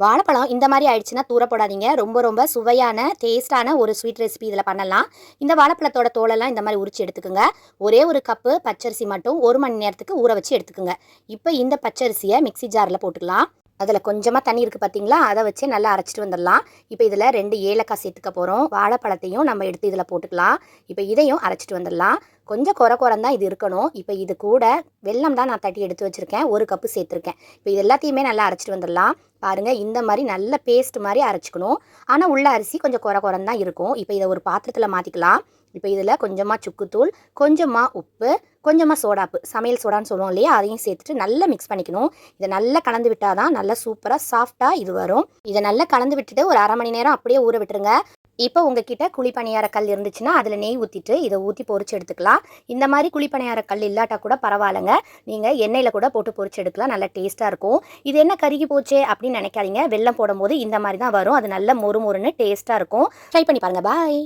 வாழைப்பழம் இந்த மாதிரி ஆயிடுச்சுன்னா தூர போடாதீங்க. ரொம்ப ரொம்ப சுவையான டேஸ்ட்டான ஒரு ஸ்வீட் ரெசிபி இதில் பண்ணலாம். இந்த வாழைப்பழத்தோட தோலெல்லாம் இந்த மாதிரி உரிச்சு எடுத்துக்கோங்க. ஒரே ஒரு கப்பு பச்சரிசி மட்டும் 1 மணி நேரத்துக்கு ஊற வச்சு எடுத்துக்கோங்க. இப்போ இந்த பச்சரிசியை மிக்ஸி ஜாரில் போட்டுக்கலாம். அதில் கொஞ்சமாக தண்ணி இருக்குது பார்த்தீங்களா, அதை வச்சு நல்லா அரைச்சிட்டு வந்துடலாம். இப்போ இதில் 2 ஏலக்காய் சேர்த்துக்க போகிறோம். வாழைப்பழத்தையும் நம்ம எடுத்து இதில் போட்டுக்கலாம். இப்போ இதையும் அரைச்சிட்டு வந்துடலாம். கொஞ்சம் குறைந்தான் இது இருக்கணும். இப்போ இது கூட வெல்லம் தான் நான் தட்டி எடுத்து வச்சுருக்கேன். 1 கப்பு சேர்த்துருக்கேன். இப்போ இது எல்லாத்தையுமே நல்லா அரைச்சிட்டு வந்துடலாம். பாருங்கள், இந்த மாதிரி நல்ல பேஸ்ட் மாதிரி அரைச்சிக்கணும். ஆனால் உள்ள அரிசி கொஞ்சம் குறைந்தான் இருக்கும். இப்போ இதை ஒரு பாத்திரத்தில் மாற்றிக்கலாம். இப்போ இதில் கொஞ்சமாக சுக்குத்தூள், கொஞ்சமாக உப்பு, கொஞ்சமாக சோடாப்பு, சமையல் சோடான்னு சொல்லுவோம் இல்லையா, அதையும் சேர்த்துட்டு நல்லா மிக்ஸ் பண்ணிக்கணும். இதை நல்லா கலந்து விட்டால் தான் நல்லா சூப்பராக சாஃப்டாக இது வரும். இதை நல்லா கலந்து விட்டுட்டு ஒரு 1/2 மணி நேரம் அப்படியே ஊற விட்டுருங்க. இப்போ உங்ககிட்ட குழிப்பணியார கல் இருந்துச்சுன்னா அதில் நெய் ஊற்றிட்டு இதை ஊற்றி பொரிச்சு எடுத்துக்கலாம். இந்த மாதிரி குழிப்பணியார கல் இல்லாட்டா கூட பரவாயில்லைங்க, நீங்கள் எண்ணெயில் கூட போட்டு பொரிச்சு எடுக்கலாம். நல்லா டேஸ்ட்டாக இருக்கும். இது என்ன கருகி போச்சே அப்படின்னு நினைக்காதீங்க. வெல்லம் போடும்போது இந்த மாதிரி தான் வரும். அது நல்ல மொறு மொறுன்னு டேஸ்ட்டாக இருக்கும். ட்ரை பண்ணி பாருங்கள். பாய்.